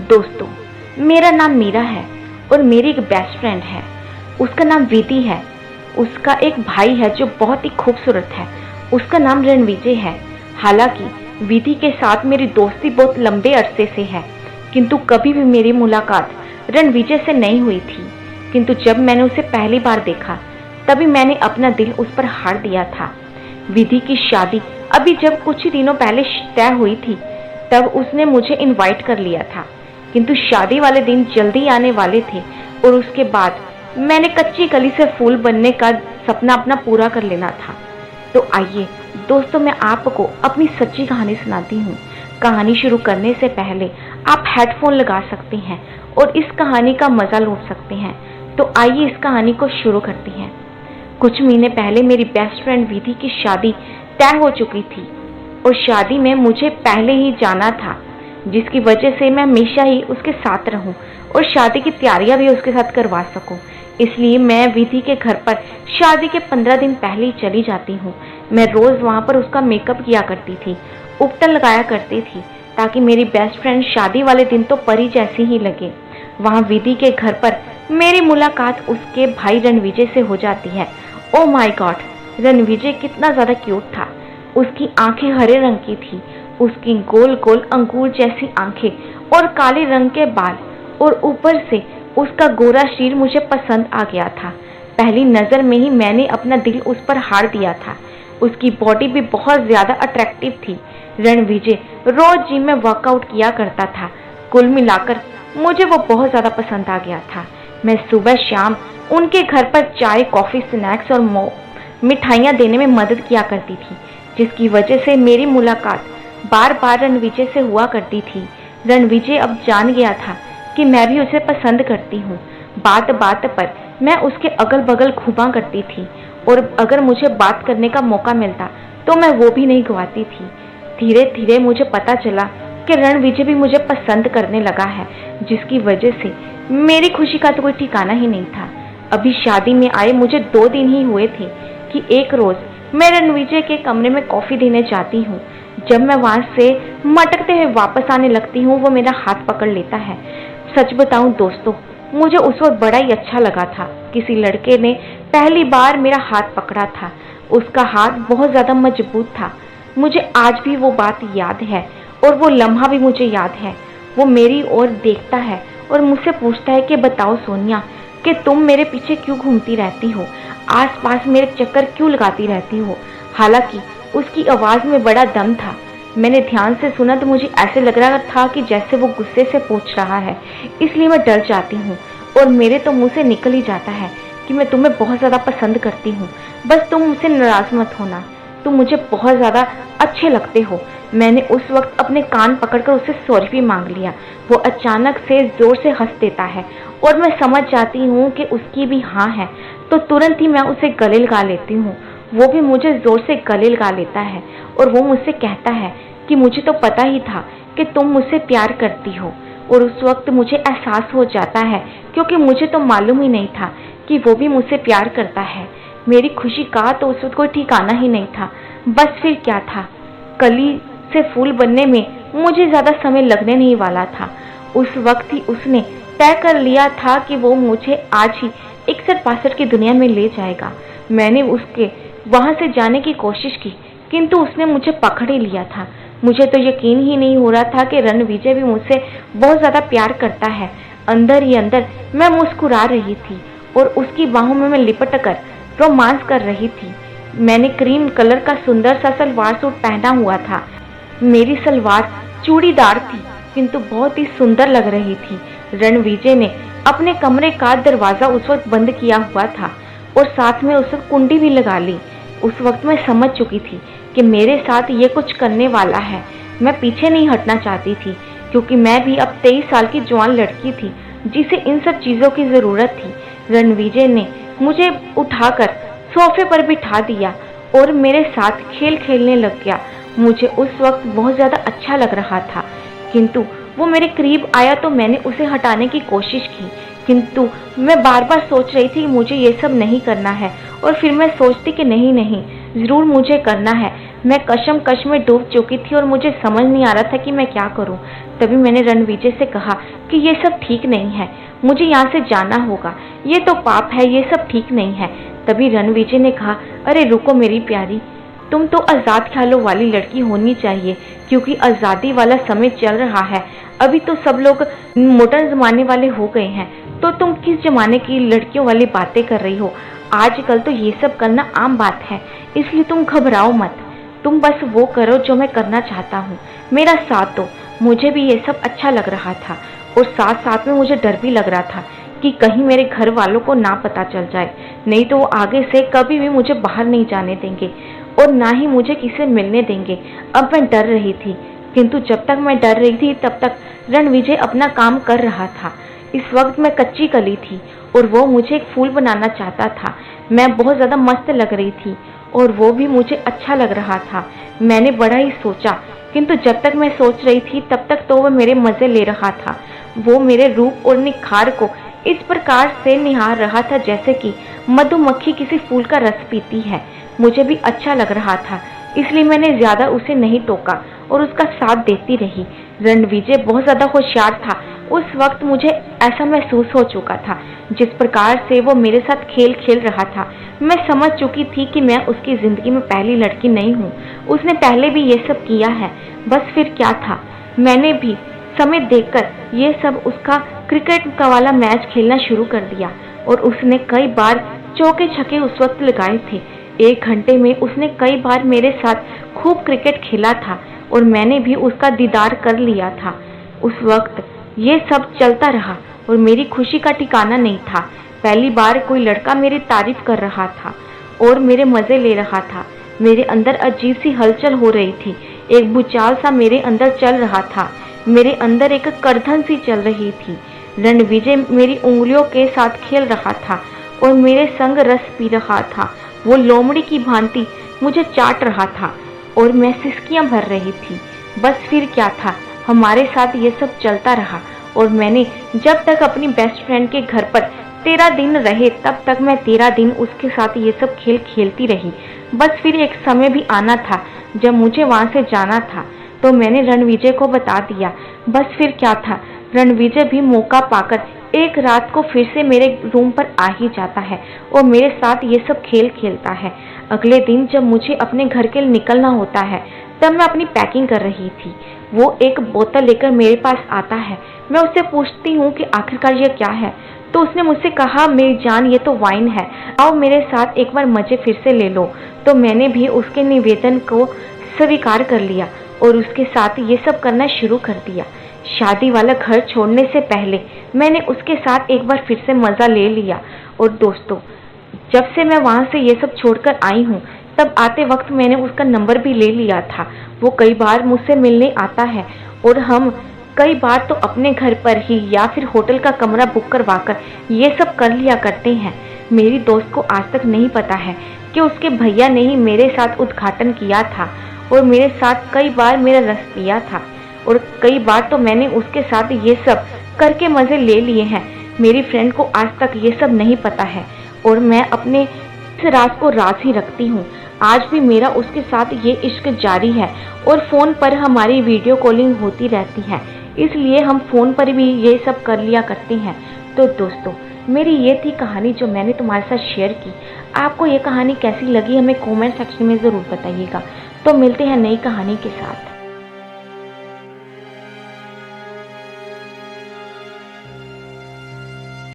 दोस्तों, मेरा नाम मीरा है और मेरी एक बेस्ट फ्रेंड है। उसका नाम विधि है। उसका एक भाई है जो बहुत ही खूबसूरत है। उसका नाम रणविजय है। हालांकि विधि के साथ मेरी दोस्ती बहुत लंबे अरसे से है, किंतु कभी भी मेरी मुलाकात रणविजय से नहीं हुई थी। किंतु जब मैंने उसे पहली बार देखा तभी मैंने अपना दिल उस पर हार दिया था। विधि की शादी अभी जब कुछ ही दिनों पहले तय हुई थी तब उसने मुझे इनवाइट कर लिया था, किंतु शादी वाले दिन जल्दी आने वाले थे और उसके बाद मैंने कच्ची कली से फूल बनने का सपना अपना पूरा कर लेना था। तो आइए दोस्तों, मैं आपको अपनी सच्ची कहानी सुनाती हूँ। कहानी शुरू करने से पहले आप हेडफोन लगा सकते हैं और इस कहानी का मजा लूट सकते हैं। तो आइए इस कहानी को शुरू करते हैं। कुछ महीने पहले मेरी बेस्ट फ्रेंड विधि की शादी तय हो चुकी थी और शादी में मुझे पहले ही जाना था, जिसकी वजह से मैं हमेशा ही उसके साथ रहूं और शादी की तैयारियां भी उसके साथ करवा सकूं। इसलिए मैं विधि के घर पर शादी के 15 दिन पहले ही चली जाती हूँ। मैं रोज वहां पर उसका मेकअप किया करती थी, उपटन लगाया करती थी, ताकि मेरी बेस्ट फ्रेंड शादी वाले दिन तो परी जैसी ही लगे। वहां विधि के घर पर मेरी मुलाकात उसके भाई रणविजय से हो जाती है। ओ माय गॉड, रणविजय कितना ज्यादा क्यूट था। उसकी आंखें हरे रंग की थी, उसकी गोल गोल अंगूर जैसी आंखें और काले रंग के बाल, और ऊपर से उसका गोरा शरीर मुझे पसंद आ गया था। पहली नजर में ही मैंने अपना दिल उस पर हार दिया था। उसकी बॉडी भी बहुत ज्यादा अट्रैक्टिव थी। रणविजय रोज जिम में वर्कआउट किया करता था। कुल मिलाकर मुझे वो बहुत ज्यादा पसंद आ गया था। मैं सुबह शाम उनके घर पर चाय, कॉफी, स्नैक्स और मिठाइयाँ देने में मदद किया करती थी, जिसकी वजह से मेरी मुलाकात बार बार रणविजय से हुआ करती थी। रणविजय अब जान गया था कि मैं भी उसे पसंद करती हूँ। बात बात पर मैं उसके अगल बगल घूमा करती थी और अगर मुझे बात करने का मौका मिलता तो मैं वो भी नहीं गवाती थी। धीरे धीरे मुझे पता चला कि रणविजय भी मुझे पसंद करने लगा है, जिसकी वजह से मेरी खुशी का तो कोई ठिकाना ही नहीं था। अभी शादी में आए मुझे 2 दिन ही हुए थे कि एक रोज मैं रणविजय के कमरे में कॉफी देने जाती हूँ। जब मैं वहां से मटकते हुए वापस आने लगती हूँ, वो मेरा हाथ पकड़ लेता है। सच बताऊं दोस्तों, मुझे उस वक्त बड़ा ही अच्छा लगा था। किसी लड़के ने पहली बार मेरा हाथ पकड़ा था। उसका हाथ बहुत ज्यादा मजबूत था। मुझे आज भी वो बात याद है और वो लम्हा भी मुझे याद है। वो मेरी ओर देखता है और मुझसे पूछता है कि बताओ सोनिया, कि तुम मेरे पीछे क्यों घूमती रहती हो, आसपास मेरे चक्कर क्यों लगाती रहती हो। हालांकि उसकी आवाज में बड़ा दम था। मैंने ध्यान से सुना तो मुझे ऐसे लग रहा था कि जैसे वो गुस्से से पूछ रहा है, इसलिए मैं डर जाती हूँ और मेरे तो मुंह से निकल ही जाता है कि मैं तुम्हें बहुत ज्यादा पसंद करती हूँ, बस तुम मुझसे नाराज मत होना, तुम मुझे बहुत ज्यादा अच्छे लगते हो। मैंने उस वक्त अपने कान पकड़कर उससे सॉरी भी मांग लिया। वो अचानक से जोर से हंस देता है और मैं समझ जाती हूँ कि उसकी भी हाँ है, तो तुरंत ही मैं उसे गले लगा लेती हूँ। वो भी मुझे जोर से गले लगा लेता है और वो मुझसे कहता है कि मुझे तो पता ही था कि तुम मुझसे प्यार करती हो। और उस वक्त मुझे एहसास हो जाता है, क्योंकि मुझे तो मालूम ही नहीं था कि वो भी मुझसे प्यार करता है। मेरी खुशी का तो उस वक्त कोई ठिकाना ही नहीं था। बस फिर क्या था, कली से फूल बनने में मुझे ज्यादा समय लगने नहीं वाला था। उस वक्त ही उसने तय कर लिया था कि वो मुझे आज ही 61-62 की दुनिया में ले जाएगा। मैंने उसके वहां से जाने की कोशिश की, किंतु उसने मुझे पकड़ ही लिया था। मुझे तो यकीन ही नहीं हो रहा था कि रणविजय भी मुझसे बहुत ज्यादा प्यार करता है। अंदर ही अंदर मैं मुस्कुरा रही थी और उसकी बाहों में मैं लिपट कर रोमांस कर रही थी। मैंने क्रीम कलर का सुंदर सा सलवार सूट पहना हुआ था। मेरी सलवार चूड़ीदार थी, किंतु बहुत ही सुंदर लग रही थी। रणविजय ने अपने कमरे का दरवाजा उस वक्त बंद किया हुआ था और साथ में उस वक्त कुंडी भी लगा ली। उस वक्त मैं समझ चुकी थी कि मेरे साथ ये कुछ करने वाला है। मैं पीछे नहीं हटना चाहती थी, क्योंकि मैं भी अब 23 साल की जवान लड़की थी जिसे इन सब चीजों की जरूरत थी। रणविजय ने मुझे उठाकर सोफे पर बिठा दिया और मेरे साथ खेल खेलने लग गया। मुझे उस वक्त बहुत ज्यादा अच्छा लग रहा था, किंतु वो मेरे करीब आया तो मैंने उसे हटाने की कोशिश की, किंतु मैं बार बार सोच रही थी कि मुझे ये सब नहीं करना है। और फिर मैं सोचती कि नहीं नहीं, जरूर मुझे करना है। मैं कशमकश में डूब चुकी थी और मुझे समझ नहीं आ रहा था कि मैं क्या करूं। तभी मैंने रणविजय से कहा कि ये सब ठीक नहीं है, मुझे यहाँ से जाना होगा, ये तो पाप है, ये सब ठीक नहीं है। तभी रणविजय ने कहा, अरे रुको मेरी प्यारी, तुम तो आज़ाद ख्यालों वाली लड़की होनी चाहिए, क्योंकि आज़ादी वाला समय चल रहा है। अभी तो सब लोग मॉडर्न जमाने वाले हो गए हैं, तो तुम किस जमाने की लड़कियों वाली बातें कर रही हो। आजकल तो ये सब करना आम बात है, इसलिए तुम घबराओ मत। तुम बस वो करो जो मैं करना चाहता हूँ, मेरा साथ दो। मुझे भी ये सब अच्छा लग रहा था और साथ साथ में मुझे डर भी लग रहा था कि कहीं मेरे घर वालों को ना पता चल जाए, नहीं तो वो आगे से कभी भी मुझे बाहर नहीं जाने देंगे और ना ही मुझे किसी मिलने देंगे। अब मैं डर रही थी, किंतु जब तक मैं डर रही थी तब तक रणविजय अपना काम कर रहा था। इस वक्त मैं कच्ची कली थी और वो मुझे एक फूल बनाना चाहता था। मैं बहुत ज़्यादा मस्त लग रही थी और वो भी मुझे अच्छा लग रहा था। मैंने बड़ा ही सोचा, किंतु जब तक मैं सोच रही थी तब तक तो वो मेरे मज़े ले रहा था। वो मेरे रूप और निखार को इस प्रकार से निहार रहा था जैसे कि मधुमक्खी किसी फूल का रस पीती है। मुझे भी अच्छा लग रहा था, इसलिए मैंने ज़्यादा उसे नहीं टोका और उसका साथ देती रही। रणविजय बहुत ज़्यादा होशियार था। उस वक्त मुझे ऐसा महसूस हो चुका था, जिस प्रकार से वो मेरे साथ खेल खेल रहा था। मैं समझ चुकी थी कि मैं उसकी ज़िंदगी में पहली लड़की नहीं हूँ, उसने पहले भी ये सब किया है। बस फिर क्या था, मैंने भी समय देखकर ये सब उसका क्रिकेट का वाला मैच खेलना शुरू कर दिया और उसने कई बार चौके छक्के उस वक्त लगाए थे। 1 घंटे में उसने कई बार मेरे साथ खूब क्रिकेट खेला था और मैंने भी उसका दीदार कर लिया था। उस वक्त ये सब चलता रहा और मेरी खुशी का ठिकाना नहीं था। पहली बार कोई लड़का मेरी तारीफ कर रहा था और मेरे मज़े ले रहा था। मेरे अंदर अजीब सी हलचल हो रही थी, एक भूचाल सा मेरे अंदर चल रहा था। मेरे अंदर एक करधन सी चल रही थी। रणविजय मेरी उंगलियों के साथ खेल रहा था और मेरे संग रस पी रहा था। वो लोमड़ी की भांति मुझे चाट रहा था और मैं सिसकियां भर रही थी। बस फिर क्या था, हमारे साथ ये सब चलता रहा और मैंने जब तक अपनी बेस्ट फ्रेंड के घर पर 13 दिन रहे तब तक मैं 13 दिन उसके साथ ये सब खेल खेलती रही। बस फिर एक समय भी आना था जब मुझे वहाँ से जाना था, तो मैंने रणविजय को बता दिया। बस फिर क्या था, रणविजय भी मौका पाकर एक रात को फिर से मेरे रूम पर आ ही जाता है और मेरे साथ ये सब खेल खेलता है। अगले दिन जब मुझे अपने घर के लिए निकलना होता है तब मैं अपनी पैकिंग कर रही थी। वो एक बोतल लेकर मेरे पास आता है। मैं उससे पूछती हूँ कि आखिरकार ये क्या है, तो उसने मुझसे कहा, मेरी जान ये तो वाइन है, आओ मेरे साथ एक बार मज़े फिर से ले लो। तो मैंने भी उसके निवेदन को स्वीकार कर लिया और उसके साथ ये सब करना शुरू कर दिया। शादी वाला घर छोड़ने से पहले मैंने उसके साथ एक बार फिर से मज़ा ले लिया। और दोस्तों, जब से मैं वहाँ से ये सब छोड़कर आई हूँ तब आते वक्त मैंने उसका नंबर भी ले लिया था। वो कई बार मुझसे मिलने आता है और हम कई बार तो अपने घर पर ही या फिर होटल का कमरा बुक करवाकर ये सब कर लिया करते हैं। मेरी दोस्त को आज तक नहीं पता है कि उसके भैया ने ही मेरे साथ उद्घाटन किया था और मेरे साथ कई बार मेरा रस पिया था और कई बार तो मैंने उसके साथ ये सब करके मज़े ले लिए हैं। मेरी फ्रेंड को आज तक ये सब नहीं पता है और मैं अपने इस राज को राज ही रखती हूँ। आज भी मेरा उसके साथ ये इश्क जारी है और फ़ोन पर हमारी वीडियो कॉलिंग होती रहती है, इसलिए हम फ़ोन पर भी ये सब कर लिया करते हैं। तो दोस्तों, मेरी ये थी कहानी जो मैंने तुम्हारे साथ शेयर की। आपको ये कहानी कैसी लगी हमें कमेंट सेक्शन में ज़रूर बताइएगा। तो मिलते हैं नई कहानी के साथ।